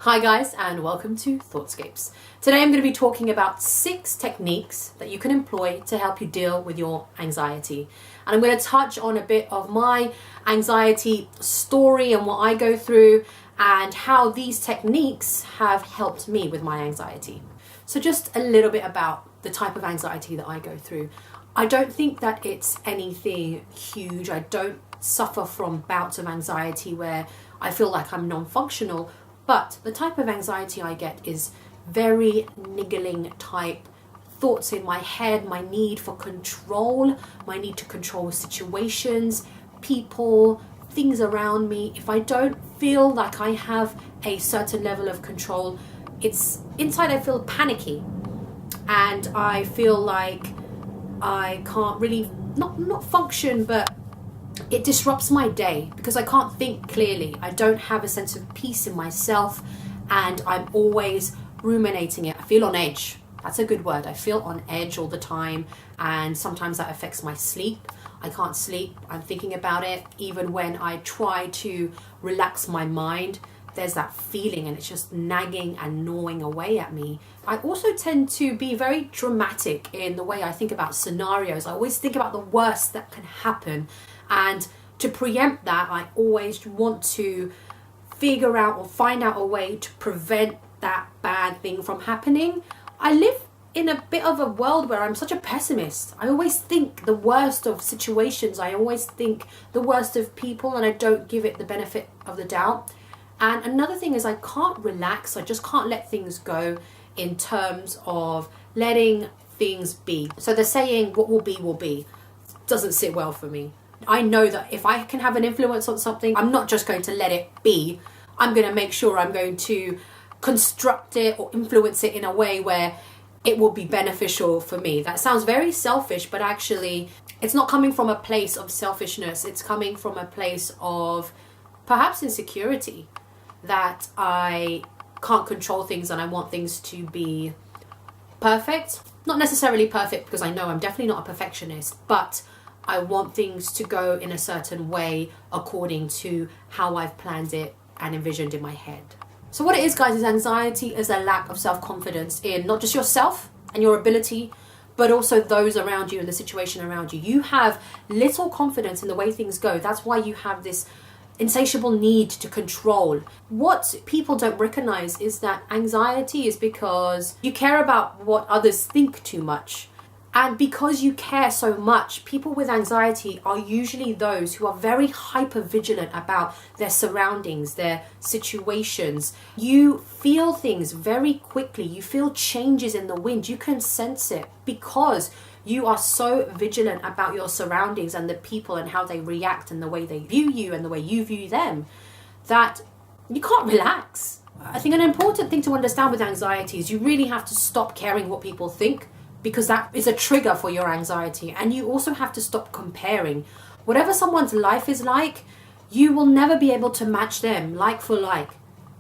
Hi guys, and welcome to Thoughtscapes. Today I'm going to be talking about 6 techniques that you can employ to help you deal with your anxiety. And I'm going to touch on a bit of my anxiety story and what I go through and how these techniques have helped me with my anxiety. So just a little bit about the type of anxiety that I go through. I don't think that it's anything huge. I don't suffer from bouts of anxiety where I feel like I'm non-functional. But the type of anxiety I get is very niggling type thoughts in my head, my need for control, my need to control situations, people, things around me. If I don't feel like I have a certain level of control, it's inside I feel panicky and I feel like I can't really not function, but it disrupts my day because I can't think clearly. I don't have a sense of peace in myself and I'm always ruminating it. I feel on edge. That's a good word. I feel on edge all the time, and sometimes that affects my sleep. I can't sleep. I'm thinking about it. Even when I try to relax my mind, there's that feeling and it's just nagging and gnawing away at me. I also tend to be very dramatic in the way I think about scenarios. I always think about the worst that can happen. And to preempt that, I always want to figure out or find out a way to prevent that bad thing from happening. I live in a bit of a world where I'm such a pessimist. I always think the worst of situations. I always think the worst of people, and I don't give it the benefit of the doubt. And another thing is I can't relax. I just can't let things go in terms of letting things be. So the saying, what will be, doesn't sit well for me. I know that if I can have an influence on something, I'm not just going to let it be. I'm going to make sure I'm going to construct it or influence it in a way where it will be beneficial for me. That sounds very selfish, but actually it's not coming from a place of selfishness. It's coming from a place of perhaps insecurity, that I can't control things and I want things to be perfect. Not necessarily perfect, because I know I'm definitely not a perfectionist, but I want things to go in a certain way according to how I've planned it and envisioned in my head. So what it is, guys, is anxiety is a lack of self-confidence in not just yourself and your ability, but also those around you and the situation around you. You have little confidence in the way things go. That's why you have this insatiable need to control. What people don't recognize is that anxiety is because you care about what others think too much. And because you care so much, people with anxiety are usually those who are very hyper vigilant about their surroundings, their situations. You feel things very quickly. You feel changes in the wind. You can sense it because you are so vigilant about your surroundings and the people and how they react and the way they view you and the way you view them, that you can't relax. I think an important thing to understand with anxiety is you really have to stop caring what people think, because that is a trigger for your anxiety. And you also have to stop comparing. Whatever someone's life is like, you will never be able to match them like for like.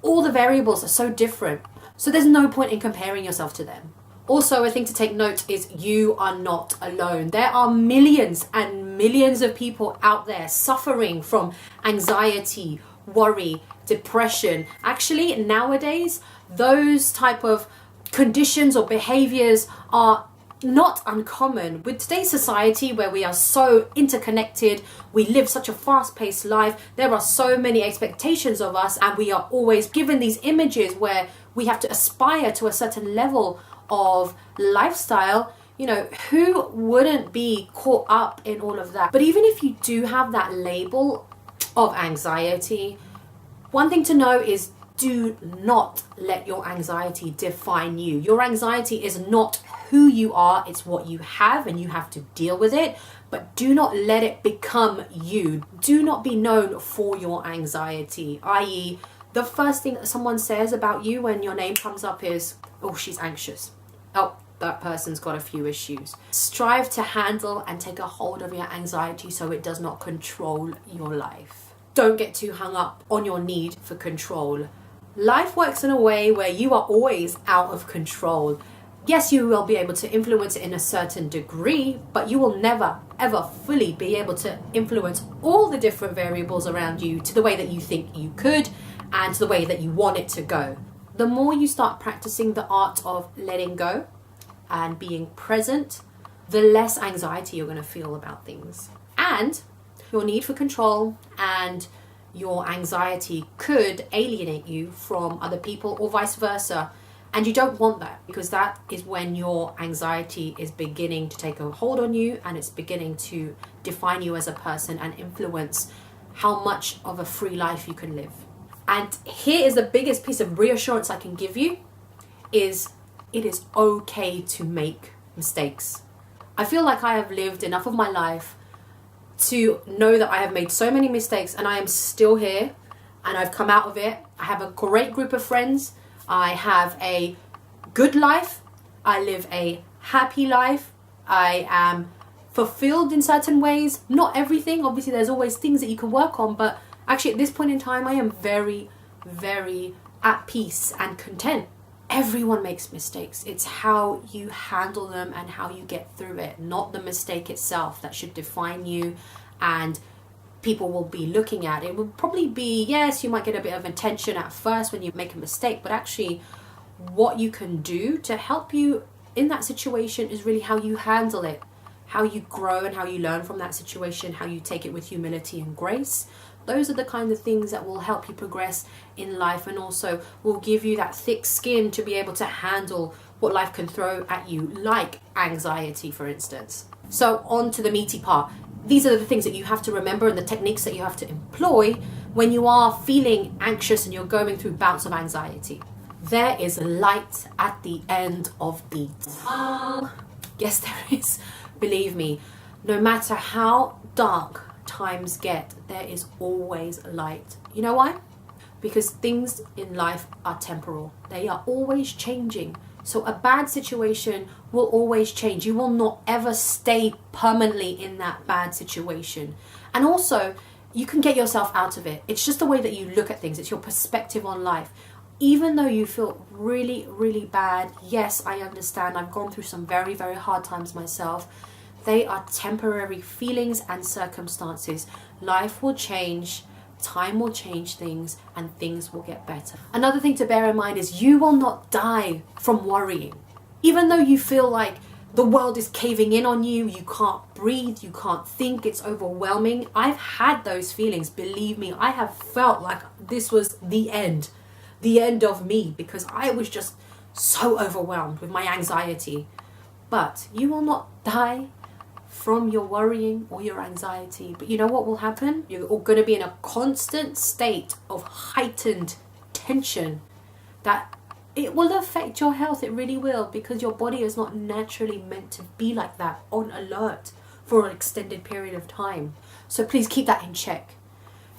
All the variables are so different. So there's no point in comparing yourself to them. Also, a thing to take note is you are not alone. There are millions and millions of people out there suffering from anxiety, worry, depression. Actually, nowadays, those type of conditions or behaviors are not uncommon. With today's society where we are so interconnected, we live such a fast-paced life, there are so many expectations of us, and we are always given these images where we have to aspire to a certain level of lifestyle. You know, who wouldn't be caught up in all of that? But even if you do have that label of anxiety, one thing to know is do not let your anxiety define you. Your anxiety is not who you are, it's what you have, and you have to deal with it. But do not let it become you. Do not be known for your anxiety, i.e., the first thing that someone says about you when your name comes up is, oh, she's anxious. Oh, that person's got a few issues. Strive to handle and take a hold of your anxiety so it does not control your life. Don't get too hung up on your need for control. Life works in a way where you are always out of control. Yes, you will be able to influence it in a certain degree, but you will never, ever fully be able to influence all the different variables around you to the way that you think you could. and the way that you want it to go. The more you start practicing the art of letting go and being present, the less anxiety you're going to feel about things. And your need for control and your anxiety could alienate you from other people or vice versa. And you don't want that, because that is when your anxiety is beginning to take a hold on you and it's beginning to define you as a person and influence how much of a free life you can live. And here is the biggest piece of reassurance I can give you is it is okay to make mistakes. I feel like I have lived enough of my life to know that I have made so many mistakes and I am still here and I've come out of it. I have a great group of friends. I have a good life. I live a happy life. I am fulfilled in certain ways. Not everything. Obviously, there's always things that you can work on. But actually, at this point in time, I am very, very at peace and content. Everyone makes mistakes. It's how you handle them and how you get through it, not the mistake itself that should define you and people will be looking at. It will probably be, yes, you might get a bit of attention at first when you make a mistake, but actually what you can do to help you in that situation is really how you handle it, how you grow and how you learn from that situation, how you take it with humility and grace. Those are the kind of things that will help you progress in life and also will give you that thick skin to be able to handle what life can throw at you, like anxiety, for instance. So on to the meaty part. These are the things that you have to remember and the techniques that you have to employ when you are feeling anxious and you're going through bouts of anxiety. There is light at the end of the tunnel. Yes, there is. Believe me, no matter how dark times get, there is always light. You know why? Because things in life are temporal. They are always changing. So a bad situation will always change. You will not ever stay permanently in that bad situation. And also, you can get yourself out of it. It's just the way that you look at things. It's your perspective on life. Even though you feel really, really bad, yes, I understand. I've gone through some very, very hard times myself. They are temporary feelings and circumstances. Life will change, time will change things, and things will get better. Another thing to bear in mind is you will not die from worrying. Even though you feel like the world is caving in on you, you can't breathe, you can't think, it's overwhelming. I've had those feelings, believe me. I have felt like this was the end of me, because I was just so overwhelmed with my anxiety. But you will not die from your worrying or your anxiety. But you know what will happen? You're going to be in a constant state of heightened tension that it will affect your health. It really will, because your body is not naturally meant to be like that, on alert for an extended period of time. So please keep that in check.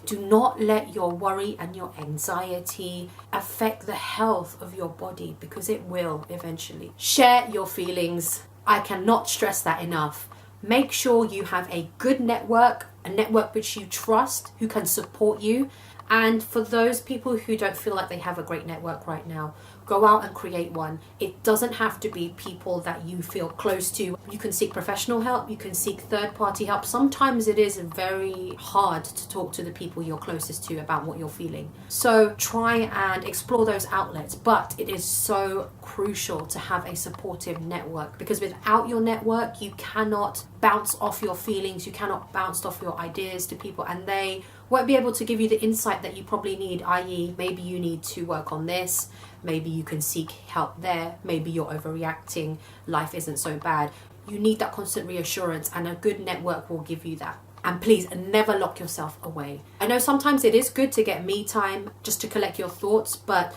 Do not let your worry and your anxiety affect the health of your body, because it will eventually. Share your feelings. I cannot stress that enough. Make sure you have a good network, a network which you trust, who can support you. And for those people who don't feel like they have a great network right now, go out and create one. It doesn't have to be people that you feel close to. You can seek professional help, you can seek third-party help. Sometimes it is very hard to talk to the people you're closest to about what you're feeling. So try and explore those outlets, but it is so crucial to have a supportive network, because without your network, you cannot bounce off your feelings, you cannot bounce off your ideas to people, and they won't be able to give you the insight that you probably need, i.e. maybe you need to work on this, maybe you can seek help there, maybe you're overreacting, life isn't so bad. You need that constant reassurance, and a good network will give you that. And please never lock yourself away. I know sometimes it is good to get me time just to collect your thoughts, but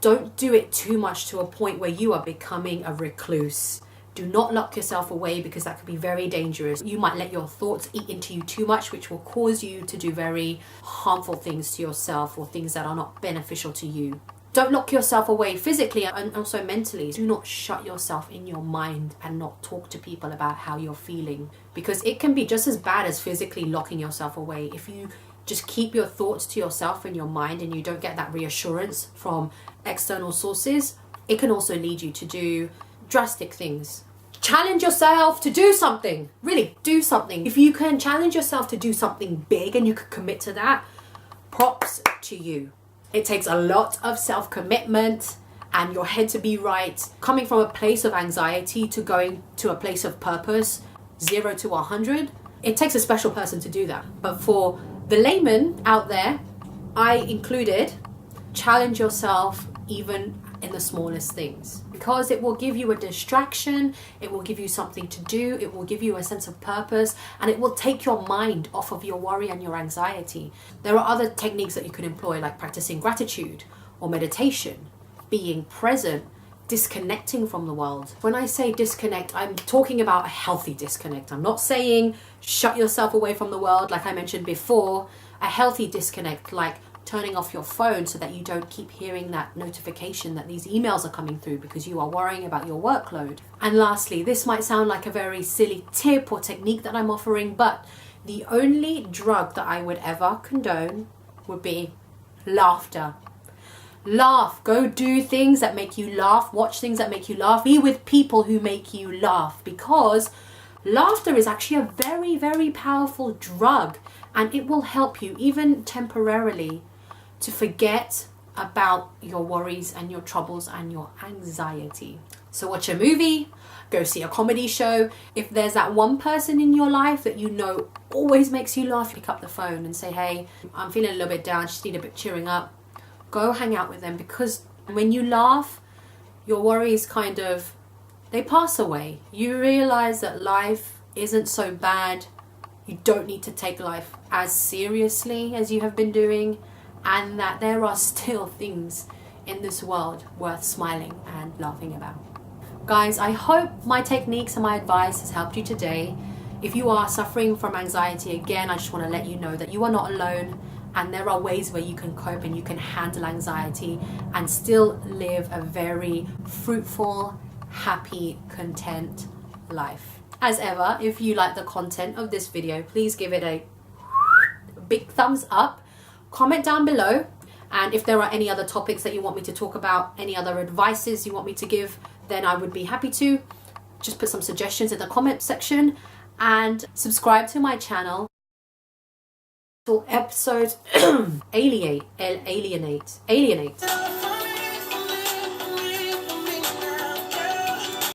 don't do it too much to a point where you are becoming a recluse. Do not lock yourself away, because that could be very dangerous. You might let your thoughts eat into you too much, which will cause you to do very harmful things to yourself or things that are not beneficial to you. Don't lock yourself away physically and also mentally. Do not shut yourself in your mind and not talk to people about how you're feeling, because it can be just as bad as physically locking yourself away. If you just keep your thoughts to yourself in your mind and you don't get that reassurance from external sources, it can also lead you to do drastic things. Challenge yourself to do something. Really, do something. If you can challenge yourself to do something big and you can commit to that, props to you. It takes a lot of self-commitment and your head to be right. Coming from a place of anxiety to going to a place of purpose, 0 to 100, it takes a special person to do that. But for the layman out there, I included, challenge yourself even in the smallest things, because it will give you a distraction, it will give you something to do, it will give you a sense of purpose, and it will take your mind off of your worry and your anxiety. There are other techniques that you can employ, like practicing gratitude or meditation, being present, disconnecting from the world. When I say disconnect, I'm talking about a healthy disconnect. I'm not saying shut yourself away from the world like I mentioned before. A healthy disconnect, like turning off your phone so that you don't keep hearing that notification that these emails are coming through because you are worrying about your workload. And lastly, this might sound like a very silly tip or technique that I'm offering, but the only drug that I would ever condone would be laughter. Laugh. Go do things that make you laugh. Watch things that make you laugh. Be with people who make you laugh, because laughter is actually a very, very powerful drug, and it will help you even temporarily to forget about your worries and your troubles and your anxiety. So watch a movie, go see a comedy show. If there's that one person in your life that you know always makes you laugh, pick up the phone and say, hey, I'm feeling a little bit down, just need a bit cheering up. Go hang out with them, because when you laugh, your worries they pass away. You realize that life isn't so bad. You don't need to take life as seriously as you have been doing, and that there are still things in this world worth smiling and laughing about. Guys, I hope my techniques and my advice has helped you today. If you are suffering from anxiety, again, I just want to let you know that you are not alone, and there are ways where you can cope and you can handle anxiety and still live a very fruitful, happy, content life. As ever, if you like the content of this video, please give it a big thumbs up. Comment down below, and if there are any other topics that you want me to talk about, any other advices you want me to give, then I would be happy to. Just put some suggestions in the comment section, and subscribe to my channel. Episode alienate.